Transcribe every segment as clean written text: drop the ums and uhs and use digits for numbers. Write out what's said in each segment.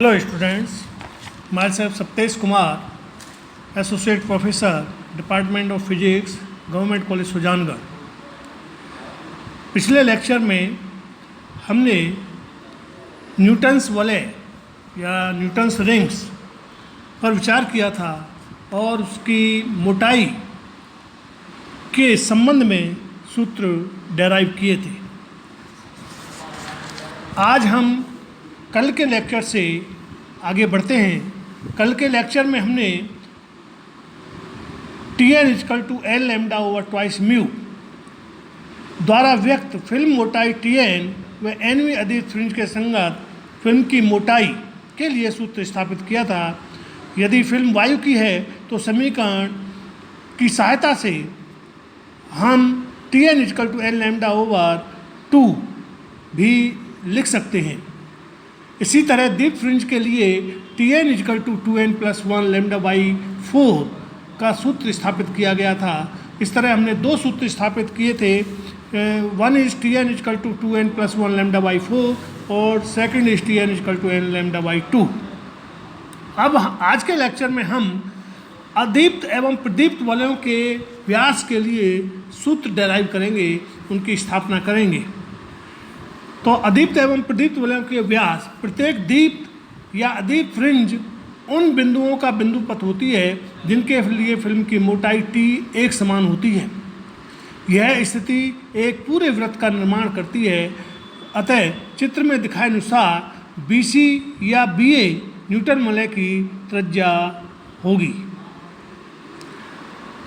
Hello students, myself Saptesh Kumar, Associate Professor, Department of Physics, Government College Sujangarh. पिछले lecture में हमने Newton's वलय या न्यूटन्स रिंग्स पर विचार किया था और उसकी मोटाई के संबंध में सूत्र डेराइव किए थे। आज हम कल के लेक्चर से आगे बढ़ते हैं। कल के लेक्चर में हमने Tn is equal to L lambda over twice mu द्वारा व्यक्त फिल्म मोटाई Tn व nवीं अदिश फ्रिंज के संगत फिल्म की मोटाई के लिए सूत्र स्थापित किया था। यदि फिल्म वायु की है तो समीकरण की सहायता से हम Tn is equal to L lambda over 2 भी लिख सकते हैं। इसी तरह दीप्त फ्रिंज के लिए Tn is equal to 2n plus 1 lambda by 4 का सूत्र स्थापित किया गया था। इस तरह हमने दो सूत्र स्थापित किए थे। One is Tn is equal to 2n plus 1 lambda by 4 और second is Tn is equal to n lambda by 2। अब आज के लेक्चर में हम अदीप्त एवं प्रदीप्त वलयों के व्यास के लिए सूत्र डेराइव करेंगे, उनकी स्थापना करेंगे। तो अदीप्त एवं प्रदीप्त वलयों के व्यास, प्रत्येक दीप्त या अदीप्त फ्रिंज उन बिंदुओं का बिंदु पथ होती है जिनके लिए फिल्म की मोटाई T एक समान होती है। यह स्थिति एक पूरे वृत्त का निर्माण करती है। अतः चित्र में दिखाए अनुसार BC या BA न्यूटन वलय की त्रिज्या होगी।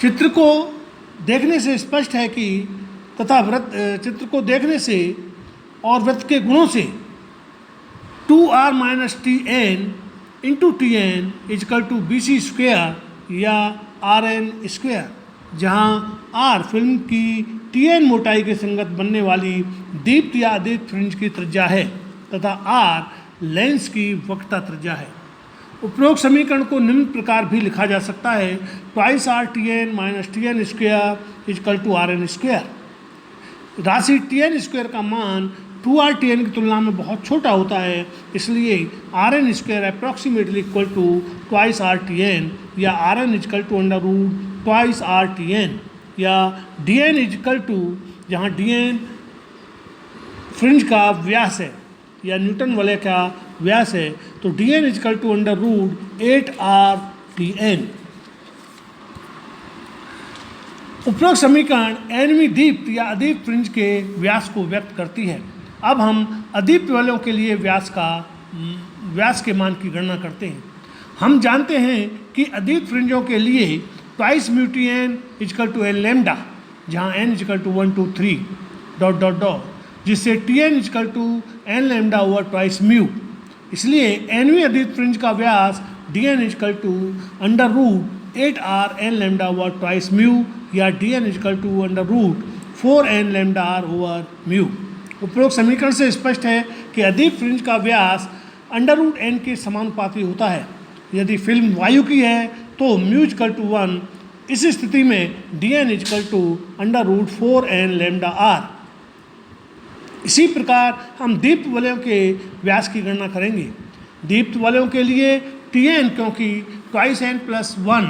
चित्र को देखने से स्पष्ट है कि चित्र को देखने से और वृत्त के गुणों से 2r minus Tn into Tn is equal to BC square या Rn स्क्वेयर, जहाँ R फिल्म की Tn मोटाई के संगत बनने वाली दीप्त या अदीप्त फ्रिंज की त्रिज्या है तथा R लेंस की वक्रता त्रिज्या है। उपरोक्त समीकरण को निम्न प्रकार भी लिखा जा सकता है: twice R Tn minus Tn square is equal to Rn square. राशि Tn स्क्वेयर का मान 2r Tn की तुलना में बहुत छोटा होता है, इसलिए Rn square approximately equal to twice R Tn या Rn is equal to under root twice R Tn या Dn इजकल टू, जहाँ Dn फ्रिंज का व्यास है या न्यूटन वलय का व्यास है, तो Dn is equal to under root 8r Tn। उपरोक्त समीकरण nवीं दीप्त या अदीप्त फ्रिंज के व्यास को व्यक्त करती है। अब हम अदीप्त वलयों के लिए व्यास के मान की गणना करते हैं। हम जानते हैं कि अदीप्त फ्रिंजों के लिए twice mu Tn is equal to N lambda, जहाँ n is equal to 1 2 3 dot dot dot, जिससे Tn is equal to N lambda over twice mu. इसलिए nवीं अदीप्त फ्रिंज का व्यास Dn is equal to under root 8r n lambda over twice mu या Dn is equal to under root 4n lambda r over mu. उपरोक्त समीकरण से स्पष्ट है कि अदीप्त फ्रिंज का व्यास अंडर रूट n के समानुपाती होता है। यदि फिल्म वायु की है तो म्यू इजकल टू 1। इस स्थिति में Dn is equal to under root 4n lambda r। इसी प्रकार हम दीप्त वलयों के व्यास की गणना करेंगे। दीप्त वलयों के लिए Tn क्योंकि twice n plus 1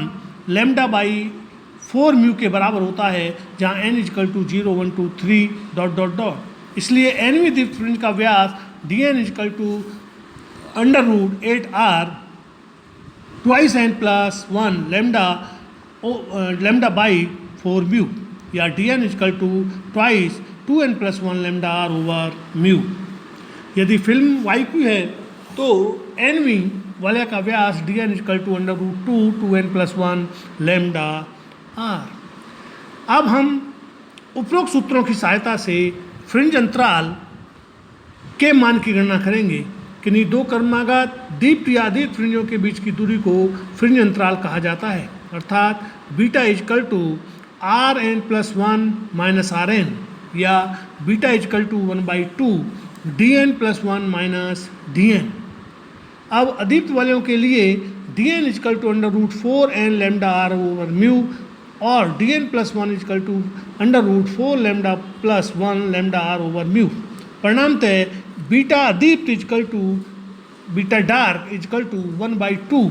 lambda by 4 mu के बराबर होता है, जहाँ n is equal to 0 1 2 3 dot dot dot, इसलिए nवीं दीप्त फ्रिंज का व्यास Dn is equal to under root 8r twice n plus 1 lambda by 4 mu या Dn is equal to twice 2n plus 1 lambda r over mu. यदि फिल्म वायु की है तो nवीं वलय का व्यास Dn is equal to under root 2n plus 1 lambda r। अब हम उपरोक्त सूत्रों की सहायता से फ्रिंज अंतराल के मान की गणना करेंगे। किन्हीं दो क्रमागत दीप्त या अदीप्त फ्रिंजों के बीच की दूरी को फ्रिंज अंतराल कहा जाता है, अर्थात beta is equal to Rn plus 1 minus Rn या beta is equal to 1/2 Dn plus 1 minus Dn। अब अदीप्त वलयों के लिए Dn is equal to under root 4n lambda r over mu और Dn plus 1 is equal to under root 4 लैम्डा प्लस 1 लैम्डा r ओवर म्यू। परिणामतः बीटा अदीप्त is equal to beta dark is equal to 1/2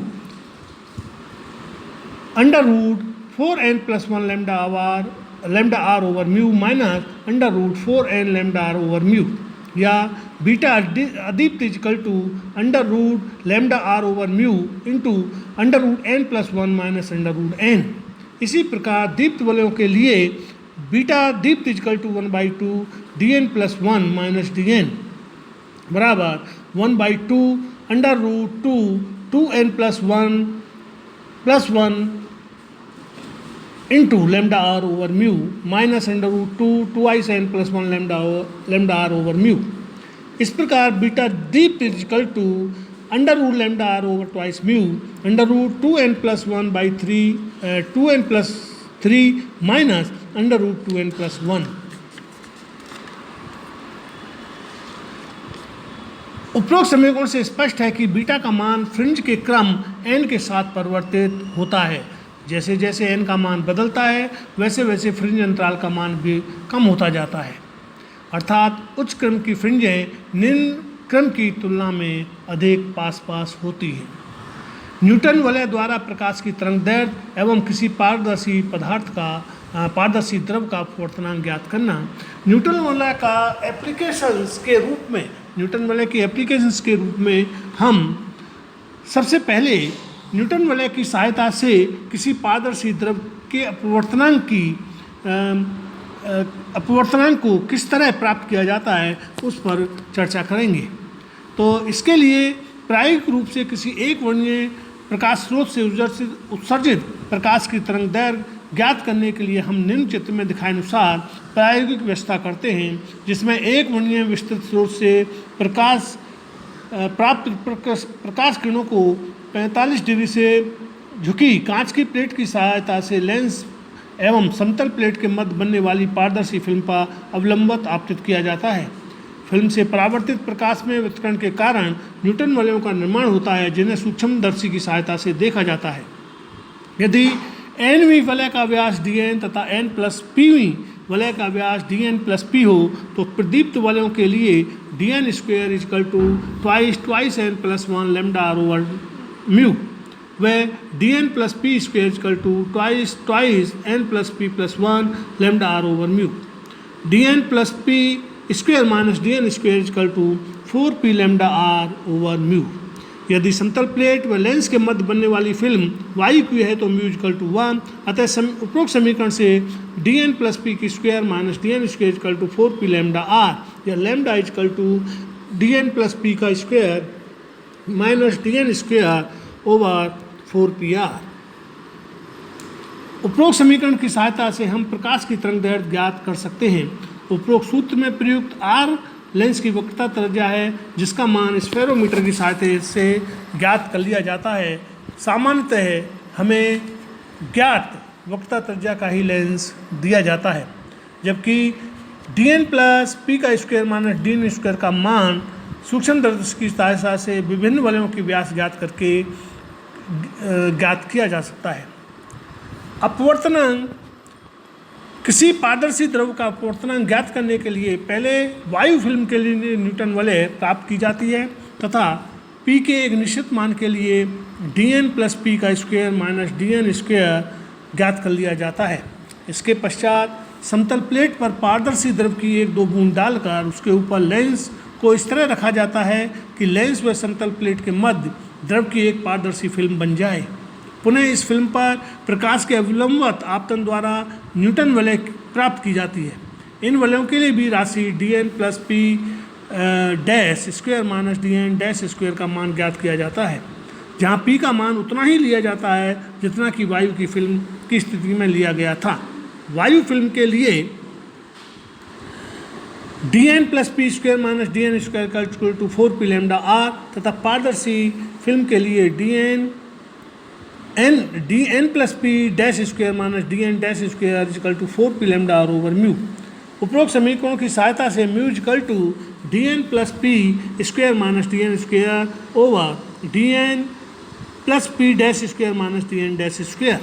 under root 4n+1 lambda R over mu minus under root 4n lambda R over mu, या beta अदीप्त is equal to under root lambda R over mu into under root n+1 minus under root n। इसी प्रकार दीप्त वलयों के लिए beta दीप्त is equal to 1/2 dn+1 minus dn बराबर 1/2 under root 2n+1 into lambda R over mu minus under root 2n+1 lambda R over mu. इस प्रकार beta दीप्त is equal to under root lambda R over twice mu under root 2n+3 minus under root 2n+1। उपरोक्त समीकरण से स्पष्ट है कि beta का मान फ्रिंज के क्रम n के साथ परिवर्तित होता है। जैसे जैसे n का मान बदलता है वैसे वैसे फ्रिंज अंतराल का मान भी कम होता जाता है, अर्थात उच्च क्रम की फ्रिंजें निम्न क्रम की तुलना में अधिक पास पास होती हैं। न्यूटन वलय द्वारा प्रकाश की तरंगदैर्घ्य एवं किसी पारदर्शी पदार्थ का पारदर्शी द्रव का अपवर्तनांक ज्ञात करना। न्यूटन वलय का एप्लीकेशंस के रूप में न्यूटन वलय की एप्लीकेशंस के रूप में हम सबसे पहले न्यूटन वलय की सहायता से किसी पारदर्शी द्रव के अपवर्तनांक को किस तरह प्राप्त किया जाता है उस पर चर्चा करेंगे। तो इसके लिए प्रायोगिक रूप से किसी एक वर्णीय प्रकाश स्रोत से उत्सर्जित प्रकाश की तरंगदैर्घ्य ज्ञात करने के लिए हम निम्न चित्र में दिखाए अनुसार प्रायोगिक व्यवस्था करते हैं, जिसमें एक वर्णीय विस्तृत स्रोत से प्राप्त प्रकाश किरणों को 45 डिग्री से झुकी कांच की प्लेट की सहायता से लेंस एवं समतल प्लेट के मध्य बनने वाली पारदर्शी फिल्म पर अवलंबित आपतित किया जाता है। फिल्म से परावर्तित प्रकाश में वितरण के कारण न्यूटन वलयों का निर्माण होता है, जिन्हें सूक्ष्मदर्शी की सहायता से देखा जाता है। यदि nवीं वलय का व्यास dn तथा n+pवीं वलय का व्यास dn+p हो तो प्रदीप्त वलयों के लिए dn² is equal to twice n+1 lambda R over mu व dn+p² is equal to twice n+p+1 lambda R over mu. dn+p² minus dn² is equal to 4p lambda R over mu. यदि समतल प्लेट व लेंस के मध्य बनने वाली फिल्म वायुक्रीय है तो mu is equal to 1। अतः उपरोक्त समीकरण से dn+p² minus dn² is equal to 4p lambda R या lambda equal to dn+p² minus dn² over 4pr। उपरोक्त समीकरण की सहायता से हम प्रकाश की तरंगदैर्घ्य ज्ञात कर सकते हैं। उपरोक्त सूत्र में प्रयुक्त r लेंस की वक्रता त्रिज्या है, जिसका मान स्फेरोमीटर की सहायता से ज्ञात कर लिया जाता है। सामान्यतः हमें ज्ञात वक्रता त्रिज्या का ही लेंस दिया जाता है, जबकि dn+p² माइनस dn² का मान सूक्ष्मदर्शी की सहायता से विभिन्न वलयों की व्यास ज्ञात करके ज्ञात किया जा सकता है। अपवर्तनांक किसी पारदर्शी द्रव का अपवर्तनांक ज्ञात करने के लिए पहले वायु फिल्म के लिए न्यूटन वलय प्राप्त की जाती है तथा p के एक निश्चित मान के लिए dn+p² माइनस dn² ज्ञात कर लिया जाता है। इसके पश्चात समतल प्लेट पर पारदर्शी द्रव की 1-2 बूंद डालकर उसके ऊपर लेंस को इस तरह रखा जाता है कि लेंस व समतल प्लेट के मध्य द्रव की एक पारदर्शी फिल्म बन जाए। पुनः इस फिल्म पर प्रकाश के अवलंबित आपतन द्वारा न्यूटन वलय प्राप्त की जाती है। इन वलयों के लिए भी राशि dn+p' माइनस dn' का मान ज्ञात किया जाता है, जहाँ p का मान उतना ही लिया जाता है जितना कि वायु की फिल्म की स्थिति में लिया गया था। वायु फिल्म के लिए dn+p² minus dn² to 4p lambda are तथा पारदर्शी फिल्म के लिए dn+p' minus dn' to 4p lambda R over mu. उपरोक्त समीकरणों की सहायता से mu equal to dn+p² minus dn² over dn+p' minus dn'।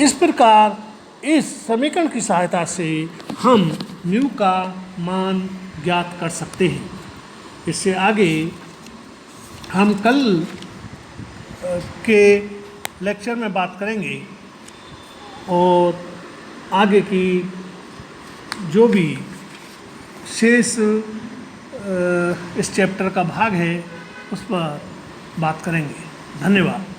इस प्रकार इस समीकरण की सहायता से हम म्यू का मान ज्ञात कर सकते हैं। इससे आगे हम कल के लेक्चर में बात करेंगे और आगे की जो भी शेष इस चैप्टर का भाग है उस पर बात करेंगे। धन्यवाद।